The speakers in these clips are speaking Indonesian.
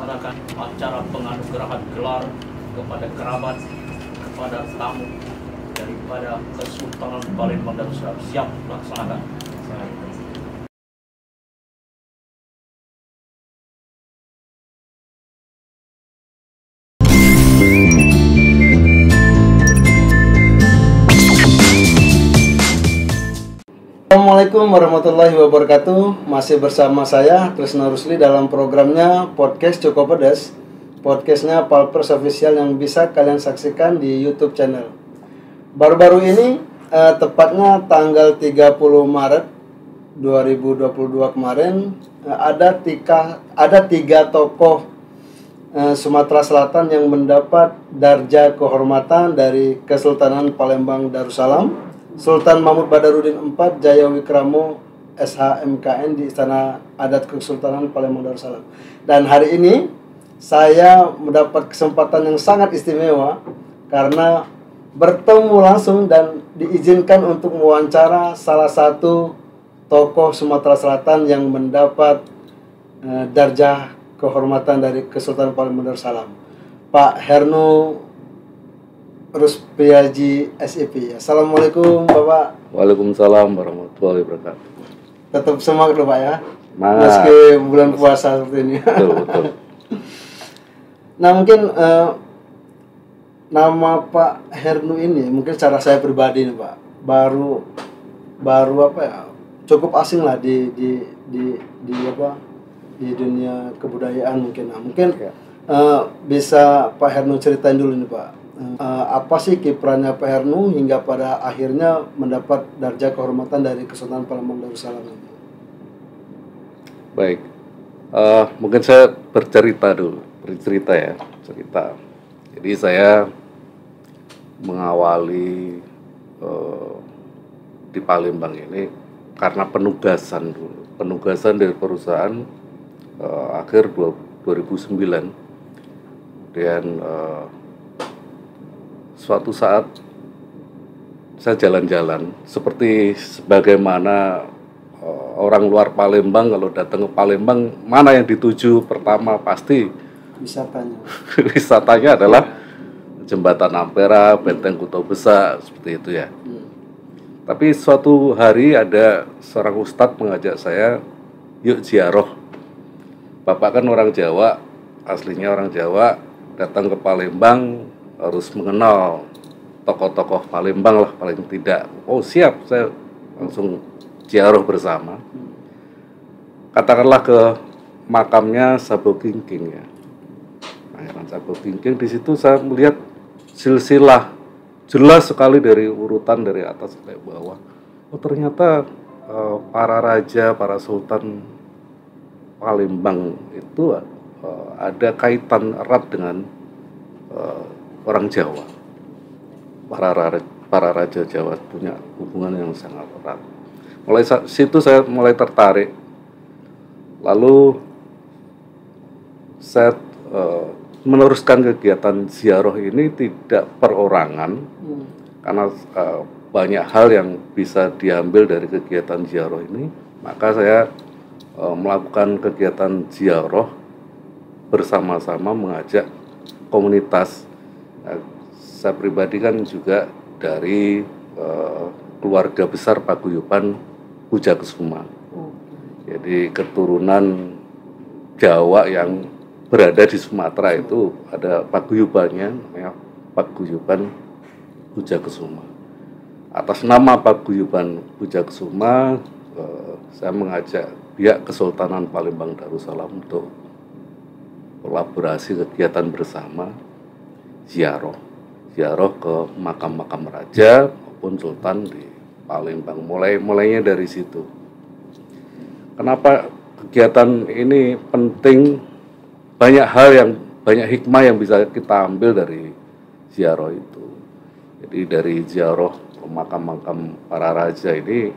melaksanakan acara penganugerahan gelar kepada kerabat, kepada tamu daripada Kesultanan Palembang Darussalam. Siap laksanakan. Assalamualaikum warahmatullahi wabarakatuh. Masih bersama saya Trisno Rusli dalam programnya Podcast Cukup Pedas. Podcastnya Palpers Official yang bisa kalian saksikan di YouTube channel. Baru-baru ini tepatnya tanggal 30 Maret 2022 kemarin ada tiga tokoh Sumatera Selatan yang mendapat darjah kehormatan dari Kesultanan Palembang Darussalam. Sultan Mahmud Badarudin IV Jayawikramo SHMKN di Istana Adat Kesultanan Palembang Darussalam. Dan hari ini saya mendapat kesempatan yang sangat istimewa karena bertemu langsung dan diizinkan untuk mewawancara salah satu tokoh Sumatera Selatan yang mendapat darjah kehormatan dari Kesultanan Palembang Darussalam, Pak Hernu Rusbiaji SIP. Assalamualaikum Bapak. Waalaikumsalam warahmatullahi wabarakatuh. Tetap semangat loh Pak ya. Semangat. Meski bulan puasa seperti ini. Betul. Nah mungkin nama Pak Hernu ini mungkin secara saya pribadi nih Pak baru apa ya, cukup asing lah di dunia kebudayaan mungkin. Nah, mungkin bisa Pak Hernu ceritain dulu nih Pak. Apa sih kiprahnya Pak Hernu hingga pada akhirnya mendapat darjah kehormatan dari Kesultanan Palembang Darussalam ini? Baik, mungkin saya bercerita. Jadi saya mengawali di Palembang ini karena penugasan dari perusahaan akhir 2009. Kemudian suatu saat saya jalan-jalan seperti sebagaimana orang luar Palembang kalau datang ke Palembang, mana yang dituju pertama pasti wisatanya adalah Jembatan Ampera, Benteng Kutha Besar, seperti itu ya. Tapi suatu hari ada seorang ustadz mengajak saya, yuk ziarah. Bapak kan orang Jawa, aslinya orang Jawa, datang ke Palembang harus mengenal tokoh-tokoh Palembang lah paling tidak. Oh siap, saya langsung ziarah bersama. Katakanlah ke makamnya Sabo Kingking ya. Pangeran Sabo Kingking, di situ saya melihat silsilah jelas sekali dari urutan dari atas sampai bawah. Oh ternyata para raja, para sultan Palembang itu ada kaitan erat dengan orang Jawa. Para raja Jawa punya hubungan yang sangat erat. Mulai situ saya mulai tertarik. Lalu saya meneruskan kegiatan ziarah ini tidak perorangan, karena banyak hal yang bisa diambil dari kegiatan ziarah ini. Maka saya melakukan kegiatan ziarah bersama-sama, mengajak komunitas. Saya pribadi kan juga dari keluarga besar Paguyuban Pujakesuma. Jadi keturunan Jawa yang berada di Sumatera itu ada paguyubannya, namanya Paguyuban Pujakesuma. Atas nama Paguyuban Pujakesuma, saya mengajak pihak Kesultanan Palembang Darussalam untuk kolaborasi kegiatan bersama ziarah ke makam-makam raja maupun sultan di Palembang. Mulainya dari situ. Kenapa kegiatan ini penting? Banyak hikmah yang bisa kita ambil dari ziarah itu. Jadi dari ziarah ke makam-makam para raja ini,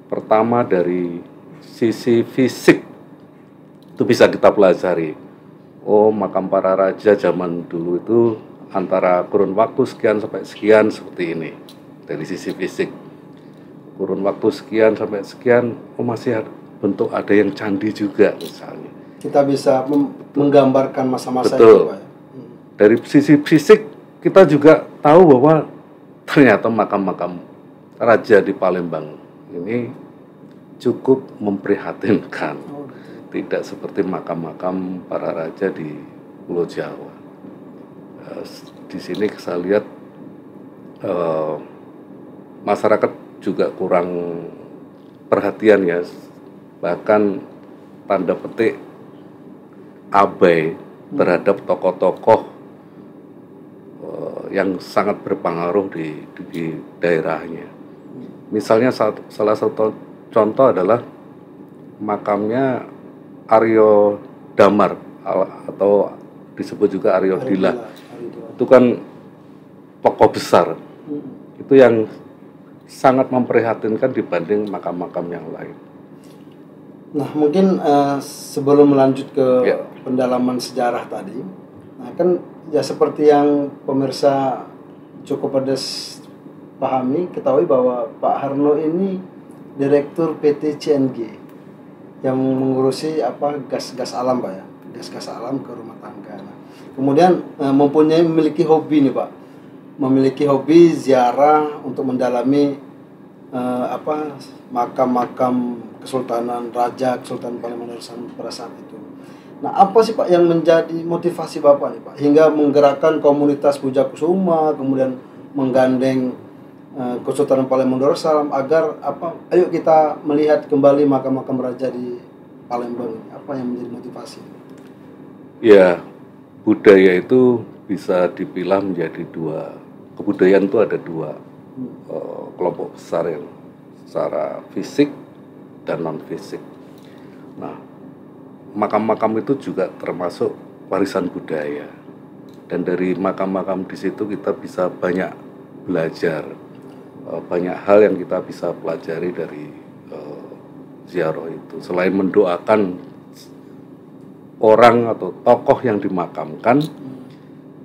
pertama dari sisi fisik itu bisa kita pelajari. Oh, makam para raja zaman dulu itu antara kurun waktu sekian sampai sekian seperti ini. Dari sisi fisik, kurun waktu sekian sampai sekian, oh masih ada yang candi juga misalnya. kita bisa menggambarkan masa-masa Betul. itu, Pak. Dari sisi fisik kita juga tahu bahwa ternyata makam-makam raja di Palembang ini cukup memprihatinkan. Tidak seperti makam-makam para raja di Pulau Jawa. Di sini saya lihat masyarakat juga kurang perhatian ya, bahkan tanda petik abai terhadap tokoh-tokoh yang sangat berpengaruh di daerahnya. Misalnya salah satu contoh adalah makamnya Aryo Damar atau disebut juga Aryo Dila. Itu kan tokoh besar. Itu yang sangat memprihatinkan dibanding makam-makam yang lain. Nah, mungkin sebelum melanjut ke pendalaman sejarah tadi, nah kan ya seperti yang pemirsa cukup pedas pahami, ketahui bahwa Pak Harno ini Direktur PT CNG yang mengurusi gas alam, Pak ya, gas alam ke rumah tangga. Nah, kemudian memiliki hobi nih, Pak, memiliki hobi ziarah untuk mendalami makam-makam Kesultanan Palembang Darussalam pada saat itu. Nah, apa sih Pak yang menjadi motivasi Bapak nih Pak hingga menggerakkan komunitas Puja Kusuma, kemudian menggandeng Kesultanan Palembang Darussalam agar ayo kita melihat kembali makam-makam raja di Palembang ini. Apa yang menjadi motivasi? Ya, budaya itu bisa dipilah menjadi dua. Kebudayaan itu ada dua kelompok besar yang secara fisik dan non fisik. Nah, makam-makam itu juga termasuk warisan budaya, dan dari makam-makam di situ kita bisa banyak belajar, banyak hal yang kita bisa pelajari dari ziarah itu. Selain mendoakan orang atau tokoh yang dimakamkan,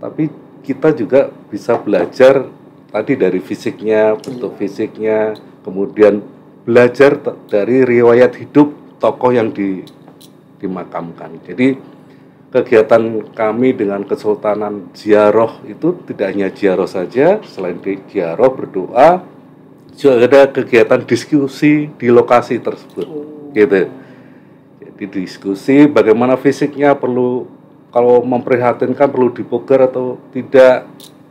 tapi kita juga bisa belajar tadi dari fisiknya, bentuk fisiknya, kemudian belajar dari riwayat hidup tokoh yang dimakamkan. Jadi kegiatan kami dengan Kesultanan ziarah itu tidak hanya ziarah saja, selain ziarah berdoa, juga ada kegiatan diskusi di lokasi tersebut. Gitu. Jadi diskusi bagaimana fisiknya, perlu kalau memprihatinkan perlu dipugar atau tidak,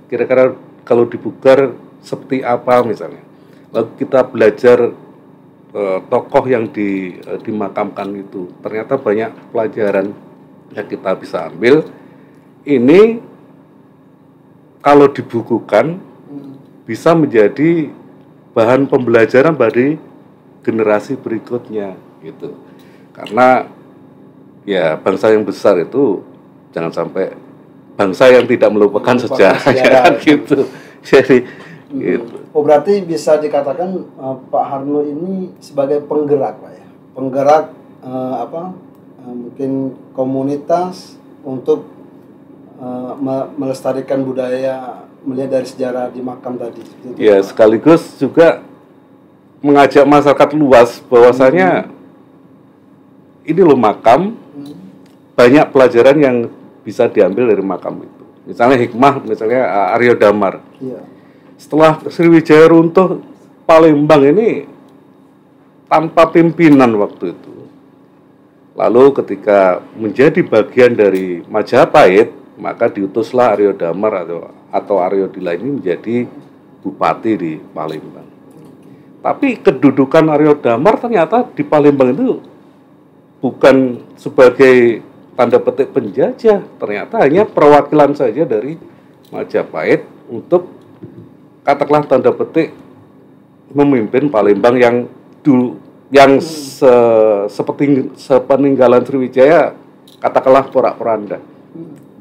kira-kira kalau dipugar seperti apa misalnya. Lalu kita belajar tokoh yang dimakamkan itu, ternyata banyak pelajaran yang kita bisa ambil. Ini kalau dibukukan bisa menjadi bahan pembelajaran bagi generasi berikutnya gitu. Karena ya bangsa yang besar itu jangan sampai bangsa yang tidak melupakan sejarahnya gitu. Jadi gitu. Oh, berarti bisa dikatakan Pak Harno ini sebagai penggerak, Pak ya, penggerak mungkin komunitas untuk melestarikan budaya, melihat dari sejarah di makam tadi. Ya, sekaligus juga mengajak masyarakat luas bahwasanya ini loh makam, banyak pelajaran yang bisa diambil dari makam itu. Misalnya hikmah, misalnya Aryo Damar. Iya. Setelah Sriwijaya runtuh, Palembang ini tanpa pimpinan waktu itu. Lalu ketika menjadi bagian dari Majapahit, maka diutuslah Aryo Damar atau Aryo Dila ini menjadi bupati di Palembang. Tapi kedudukan Aryo Damar ternyata di Palembang itu bukan sebagai tanda petik penjajah, ternyata hanya perwakilan saja dari Majapahit untuk katakanlah tanda petik memimpin Palembang yang seperti sepeninggalan Sriwijaya, katakanlah porak-poranda.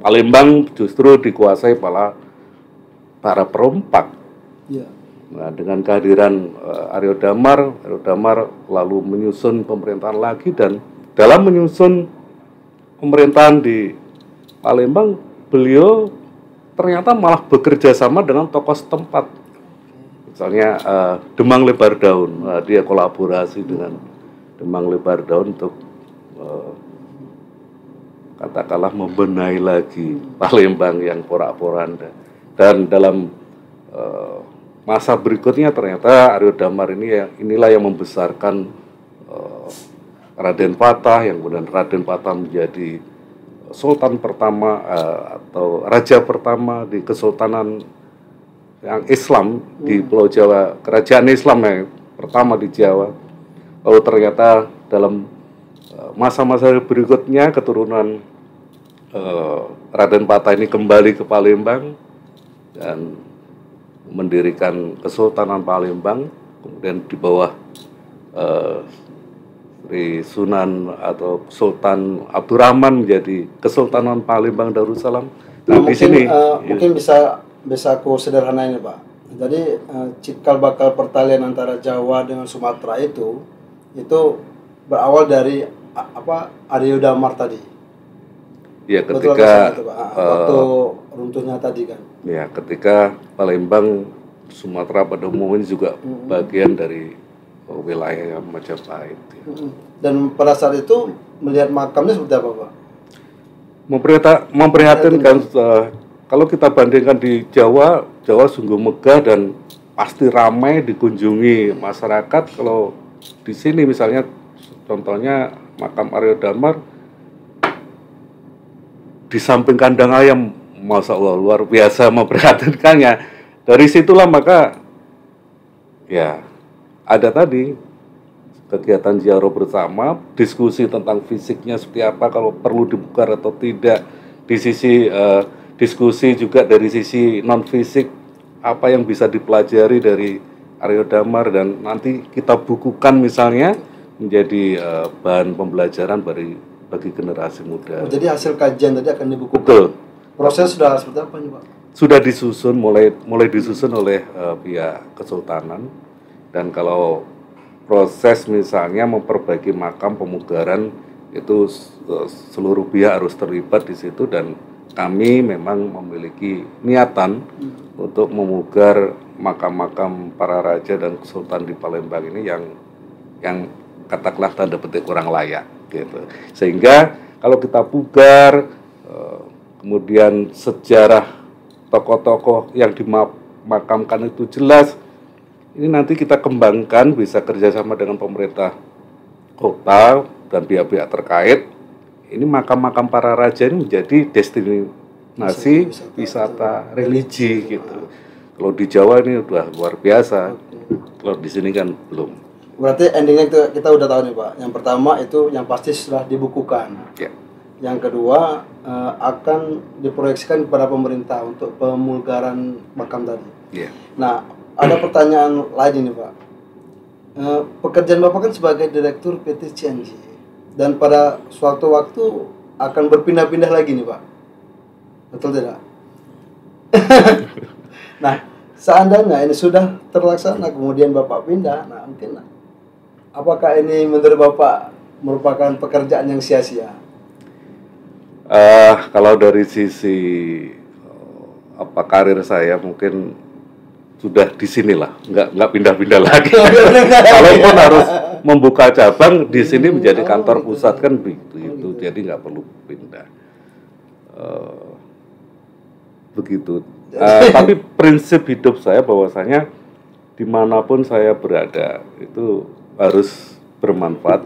Palembang justru dikuasai para perompak. Ya. Nah, dengan kehadiran Aryo Damar lalu menyusun pemerintahan lagi, dan dalam menyusun pemerintahan di Palembang, beliau ternyata malah bekerja sama dengan tokoh setempat. Misalnya Demang Lebar Daun, dia kolaborasi dengan Demang Lebar Daun untuk katakanlah membenahi lagi Palembang yang porak-poranda. Dan dalam masa berikutnya ternyata Aryo Damar inilah yang membesarkan Raden Patah, yang kemudian Raden Patah menjadi Sultan pertama atau Raja pertama di Kesultanan yang Islam di Pulau Jawa, kerajaan Islam yang pertama di Jawa. Lalu ternyata dalam masa-masa berikutnya keturunan Raden Patah ini kembali ke Palembang dan mendirikan Kesultanan Palembang, kemudian di bawah Sri Sunan atau Sultan Abdurrahman menjadi Kesultanan Palembang Darussalam. Nah, di sini mungkin bisa aku sederhanain Pak. Jadi cikal bakal pertalian antara Jawa dengan Sumatera itu berawal dari Aryo Damar tadi. Ya, betul ketika itu, Pak? Waktu runtuhnya tadi kan. Ya, ketika Palembang, Sumatera pada umumnya juga bagian dari wilayah Majapahit. Dan pada saat itu melihat makamnya seperti apa, Pak? Memprihatinkan. Kalau kita bandingkan di Jawa sungguh megah dan pasti ramai dikunjungi masyarakat. Kalau di sini misalnya contohnya makam Aryo Damar di samping kandang ayam, Masya Allah, luar biasa memprihatinkannya. Dari situlah maka ya ada tadi kegiatan ziarah bersama, diskusi tentang fisiknya seperti apa, kalau perlu dibuka atau tidak. Di sisi diskusi juga dari sisi non fisik, apa yang bisa dipelajari dari Aryo Damar dan nanti kita bukukan misalnya menjadi bahan pembelajaran bagi generasi muda. Jadi hasil kajian tadi akan dibukukan. Betul. Proses sudah seperti apa nih, Pak? Sudah disusun, mulai disusun oleh pihak kesultanan. Dan kalau proses misalnya memperbaiki makam pemugaran itu seluruh pihak harus terlibat di situ, dan kami memang memiliki niatan untuk memugar makam-makam para raja dan sultan di Palembang ini yang katakanlah tanda petik kurang layak gitu. Sehingga kalau kita pugar kemudian sejarah tokoh-tokoh yang dimakamkan itu jelas, ini nanti kita kembangkan, bisa kerjasama dengan pemerintah kota dan pihak-pihak terkait. Ini makam-makam para raja ini menjadi destinasi wisata religi gitu. Kalau di Jawa ini udah luar biasa. Kalau di sini kan belum. Berarti endingnya kita udah tahu nih, Pak. Yang pertama itu yang pasti sudah dibukukan. Ya. Yang kedua akan diproyeksikan kepada pemerintah untuk pemulgaran makam tadi. Ya. Nah, ada pertanyaan lain ini, Pak. Pekerjaan Bapak kan sebagai direktur PT CNG, dan pada suatu waktu akan berpindah-pindah lagi nih, Pak. Betul tidak? Nah, seandainya ini sudah terlaksana kemudian Bapak pindah, nah mungkin apakah ini menurut Bapak merupakan pekerjaan yang sia-sia? Kalau dari sisi karir saya mungkin sudah di sinilah, nggak pindah-pindah lagi. Kalaupun harus membuka cabang di sini menjadi kantor pusat kan begitu, jadi nggak perlu pindah. Begitu. Tapi prinsip hidup saya bahwasanya dimanapun saya berada itu harus bermanfaat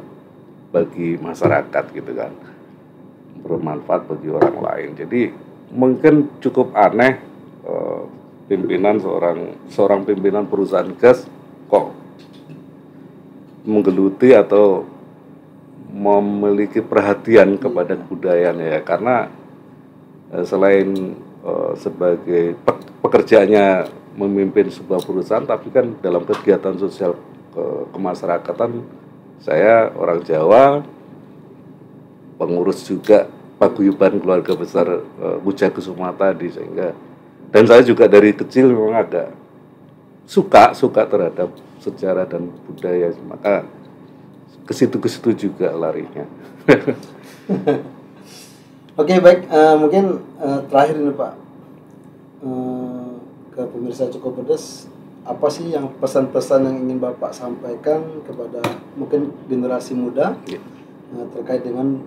bagi masyarakat gitu kan, bermanfaat bagi orang lain. Jadi mungkin cukup aneh pimpinan seorang pimpinan perusahaan gas kok menggeluti atau memiliki perhatian kepada kebudayaan ya, karena selain sebagai pekerjaannya memimpin sebuah perusahaan, tapi kan dalam kegiatan sosial kemasyarakatan saya orang Jawa, pengurus juga paguyuban keluarga besar Mujakusuma tadi, sehingga dan saya juga dari kecil memang agak suka terhadap sejarah dan budaya, maka ke situ juga larinya. Oke, baik, mungkin terakhir ini, Pak, ke pemirsa Cukup Pedas, apa sih yang pesan-pesan yang ingin Bapak sampaikan kepada mungkin generasi muda terkait dengan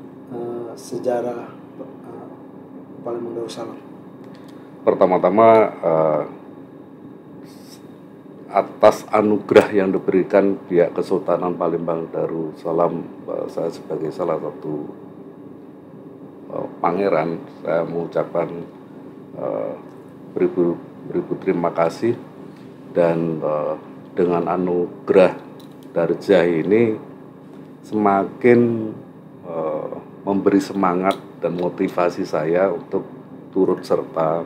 sejarah Palembang Darussalam? Pertama-tama atas anugerah yang diberikan pihak Kesultanan Palembang Darussalam, saya sebagai salah satu pangeran, saya mengucapkan beribu terima kasih. Dan dengan anugerah Darjah ini semakin memberi semangat dan motivasi saya untuk turut serta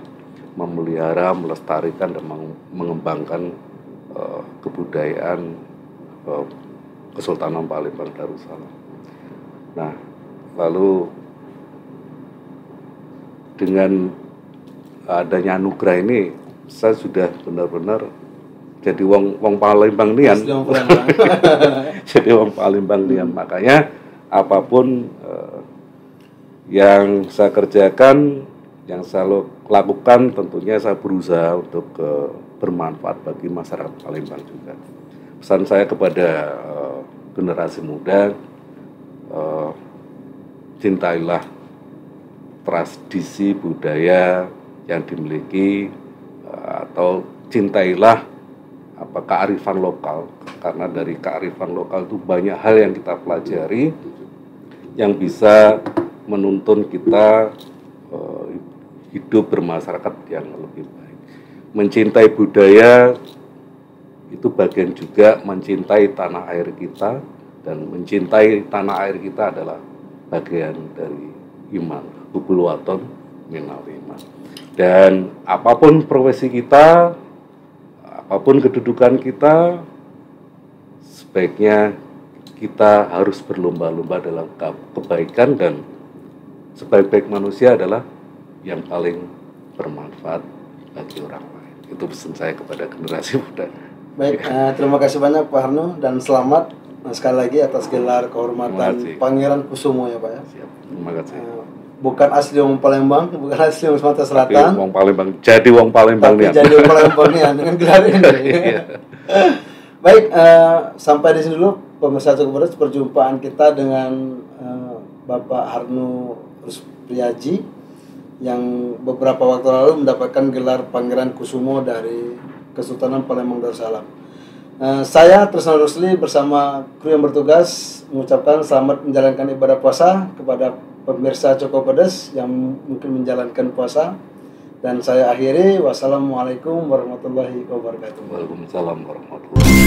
memelihara, melestarikan dan mengembangkan kebudayaan Kesultanan Palembang Darussalam. Nah, lalu dengan adanya anugerah ini saya sudah benar-benar jadi wong Palembang nian. Jadi wong Palembang nian. Makanya apapun yang saya kerjakan, yang saya lakukan, tentunya saya berusaha untuk bermanfaat bagi masyarakat Palembang juga. Pesan saya kepada generasi muda, cintailah tradisi budaya yang dimiliki, atau cintailah kearifan lokal, karena dari kearifan lokal itu banyak hal yang kita pelajari yang bisa menuntun kita hidup bermasyarakat yang lebih baik. Mencintai budaya itu bagian juga mencintai tanah air kita, dan mencintai tanah air kita adalah bagian dari iman. Hubul waton minal iman. Dan apapun profesi kita, apapun kedudukan kita, sebaiknya kita harus berlomba-lomba dalam kebaikan, dan sebaik-baik manusia adalah yang paling bermanfaat bagi orang lain. Itu pesan saya kepada generasi muda. Baik, terima kasih banyak Pak Harno, dan selamat sekali lagi atas gelar kehormatan Pangeran Kusumo ya Pak ya. Siap. Terima kasih. Bukan asli wong Palembang, bukan asli wong Sumatera Selatan. Tapi wong Palembang, jadi wong Palembang nih. Jadi wong Palembang nih dengan gelar ini. Baik, sampai di sini dulu pemirsa Cokopedes, perjumpaan kita dengan Bapak Harno Ruspriaji yang beberapa waktu lalu mendapatkan gelar Pangeran Kusumo dari Kesultanan Palembang Darussalam. Saya Tresna Rusli bersama kru yang bertugas mengucapkan selamat menjalankan ibadah puasa kepada pemirsa Cokopedes yang mungkin menjalankan puasa, dan saya akhiri. Wassalamualaikum warahmatullahi wabarakatuh. Waalaikumsalam warahmatullahi wabarakatuh.